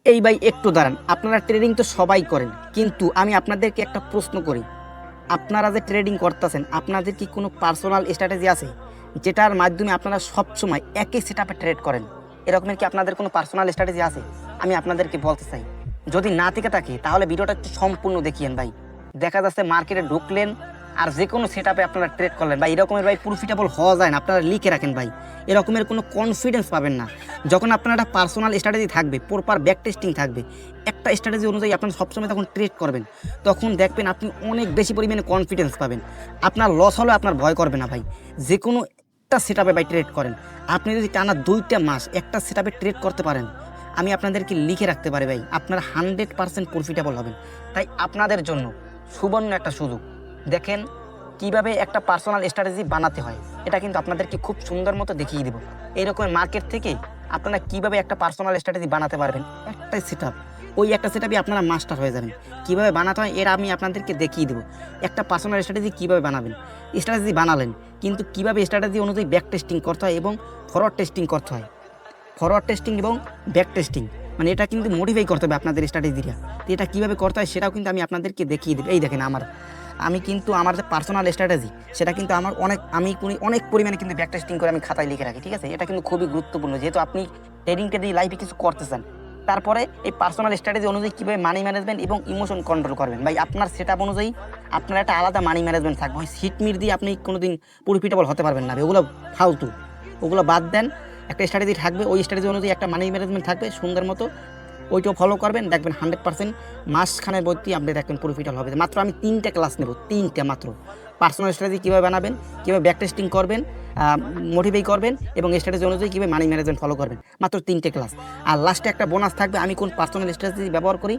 এই ভাই একটু দাঁড়ান, আপনারা ট্রেডিং তো সবাই করেন, কিন্তু আমি আপনাদেরকে একটা প্রশ্ন করি। আপনারা যে ট্রেডিং করতেছেন, আপনাদের কি কোনো পার্সোনাল স্ট্র্যাটেজি আছে যেটার মাধ্যমে আপনারা সব সময় একই সেটআপে ট্রেড করেন? এরকমের কি আপনাদের কোনো পার্সোনাল স্ট্র্যাটেজি আছে? আমি আপনাদেরকে বলতে চাই, যদি না থেকে থাকে তাহলে ভিডিওটা একটু সম্পূর্ণ দেখিয়েন ভাই। দেখা যাচ্ছে মার্কেটে ঢুকলেন আর যে কোনো সেটআপে আপনারা ট্রেড করলেন ভাই, এরকমের ভাই প্রফিটেবল হওয়া যায় না। আপনারা লিখে রাখেন ভাই, এরকমের কোনো কনফিডেন্স পাবেন না। যখন আপনার একটা পার্সোনাল স্ট্র্যাটেজি থাকবে, প্রপার ব্যাক টেস্টিং থাকবে, একটা স্ট্র্যাটেজি অনুযায়ী আপনারা সবসময় তখন ট্রেড করবেন, তখন দেখবেন আপনি অনেক বেশি পরিমাণে কনফিডেন্স পাবেন। আপনার লস হলেও আপনার ভয় করবে না ভাই। যে কোনো একটা সেটআপে ভাই ট্রেড করেন, আপনি যদি টানা 2টা মাস একটা সেটআপে ট্রেড করতে পারেন, আমি আপনাদেরকে লিখে রাখতে পারি ভাই, আপনারা 100% প্রফিটেবল হবেন। তাই আপনাদের জন্য সুবর্ণ একটা সুযোগ। দেখেন কিভাবে একটা পার্সোনাল স্ট্র্যাটেজি বানাতে হয়, এটা কিন্তু আপনাদেরকে খুব সুন্দর মতো দেখিয়ে দেবো। এইরকম মার্কেট থেকে আপনারা কিভাবে একটা পার্সোনাল স্ট্র্যাটেজি বানাতে পারবেন, একটাই সেটআপ, ওই একটা সেটআপে আপনারা মাস্টার হয়ে যাবেন। কিভাবে বানাতে হয় এর আমি আপনাদেরকে দেখিয়ে দেবো। একটা পার্সোনাল স্ট্র্যাটেজি কিভাবে বানাবেন, স্ট্র্যাটেজি বানালেন, কিন্তু কিভাবে স্ট্র্যাটেজি অনুযায়ী ব্যাক টেস্টিং করতে হয় এবং ফরওয়ার্ড টেস্টিং করতে হয়। ফরওয়ার্ড টেস্টিং এবং ব্যাক টেস্টিং মানে এটা কিন্তু মডিফাই করতে হবে আপনাদের স্ট্র্যাটেজিটা। তো এটা কীভাবে করতে হয় সেটাও কিন্তু আমি আপনাদেরকে দেখিয়ে দেবো। এই দেখেন আমি কিন্তু আমার যে পার্সোনাল স্ট্র্যাটেজি সেটা কিন্তু আমার অনেক পরিমাণে কিন্তু ব্যাক টেস্টিং করে আমি খাতায় লিখে রাখি, ঠিক আছে? এটা কিন্তু খুবই গুরুত্বপূর্ণ, যেহেতু আপনি ট্রেডিংটা দিয়ে লাইফে কিছু করতে চান। তারপরে এই পার্সোনাল স্ট্র্যাটেজি অনুযায়ী কীভাবে মানি ম্যানেজমেন্ট এবং ইমোশন কন্ট্রোল করবেন ভাই, আপনার সেটআপ অনুযায়ী আপনার একটা আলাদা মানি ম্যানেজমেন্ট থাকবে। ওই সিটমির দিয়ে আপনি কোনোদিন প্রফিটেবল হতে পারবেন না, ওগুলো ফালতু, ওগুলো বাদ দেন। একটা স্ট্র্যাটেজি থাকবে, ওই স্ট্র্যাটেজি অনুযায়ী একটা মানি ম্যানেজমেন্ট থাকবে সুন্দর মতো, ওইটাও ফলো করবেন, দেখবেন 100% মাসখানের মধ্যে আপনি দেখবেন প্রফিটেবল হবে। মাত্র আমি 3টে ক্লাস নেব, 3টে মাত্র। পার্সোনাল স্ট্র্যাটেজি কীভাবে বানাবেন, কীভাবে ব্যাক টেস্টিং করবেন, মোটিফাই করবেন এবং স্ট্র্যাটেজি অনুযায়ী কীভাবে মানি ম্যানেজমেন্ট ফলো করবেন, মাত্র 3টে ক্লাস। আর লাস্টে একটা বোনাস থাকবে, আমি কোন পার্সোনাল স্ট্র্যাটেজি ব্যবহার করি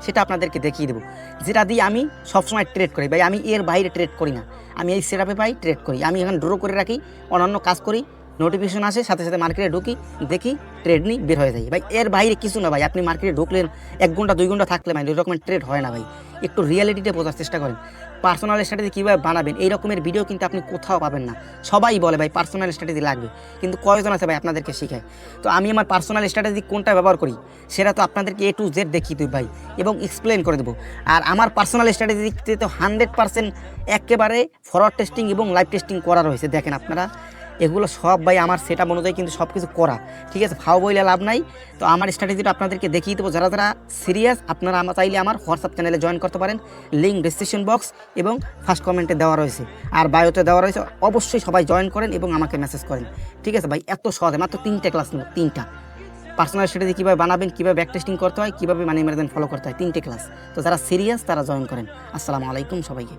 সেটা আপনাদেরকে দেখিয়ে দেবো, যেটা দিয়ে আমি সবসময় ট্রেড করি ভাই। আমি এর বাইরে ট্রেড করি না, আমি এই সেটআপে পাই ট্রেড করি। আমি এখন ড্র করে রাখি, অন্যান্য কাজ করি, নোটিফিকেশন আসে, সাথে সাথে মার্কেটে ঢুকি, দেখি, ট্রেড নিই, বের হয়ে যাই ভাই। এর বাইরে কিছু না ভাই। আপনি মার্কেটে ঢুকলেন 1 ঘন্টা 2 ঘন্টা থাকলে ভাই এরকম ট্রেড হয় না ভাই। একটু রিয়ালিটিতে বোঝার চেষ্টা করেন। পার্সোনাল স্ট্র্যাটেজি কীভাবে বানাবেন এই রকমের ভিডিও কিন্তু আপনি কোথাও পাবেন না। সবাই বলে ভাই পার্সোনাল স্ট্র্যাটেজি লাগবে, কিন্তু কয়জন আছে ভাই আপনাদেরকে শেখায়? তো আমি আমার পার্সোনাল স্ট্র্যাটেজি কোনটা ব্যবহার করি সেটা তো আপনাদেরকে A to Z দেখিয়ে দেব ভাই, এবং এক্সপ্লেন করে দেবো। আর আমার পার্সোনাল স্ট্র্যাটেজিতে তো 100% একেবারে ফরওয়ার্ড টেস্টিং এবং লাইভ টেস্টিং করা রয়েছে। দেখেন আপনারা, এগুলো সব ভাই আমার সেটআপ অনুযায়ী কিন্তু সব কিছু করা, ঠিক আছে? ফাও বইলে লাভ নাই। তো আমার স্ট্র্যাটেজিটা আপনাদেরকে দেখিয়ে দেবো। যারা যারা সিরিয়াস, আপনারা চাইলে আমার হোয়াটসঅ্যাপ চ্যানেলে জয়েন করতে পারেন। লিঙ্ক ডিসক্রিপশন বক্স এবং ফার্স্ট কমেন্টে দেওয়া রয়েছে, আর বায়োতে দেওয়া রয়েছে। অবশ্যই সবাই জয়েন করেন এবং আমাকে মেসেজ করেন, ঠিক আছে ভাই? এত সহজে মাত্র 3টে ক্লাস নেব, 3টা। পার্সোনাল স্ট্র্যাটেজি কীভাবে বানাবেন, কীভাবে ব্যাক টেস্টিং করতে হয়, কীভাবে মানি ম্যানেজমেন্ট ফলো করতে হয়, 3টে ক্লাস। তো যারা সিরিয়াস তারা জয়েন করেন। আসসালামু আলাইকুম সবাইকে।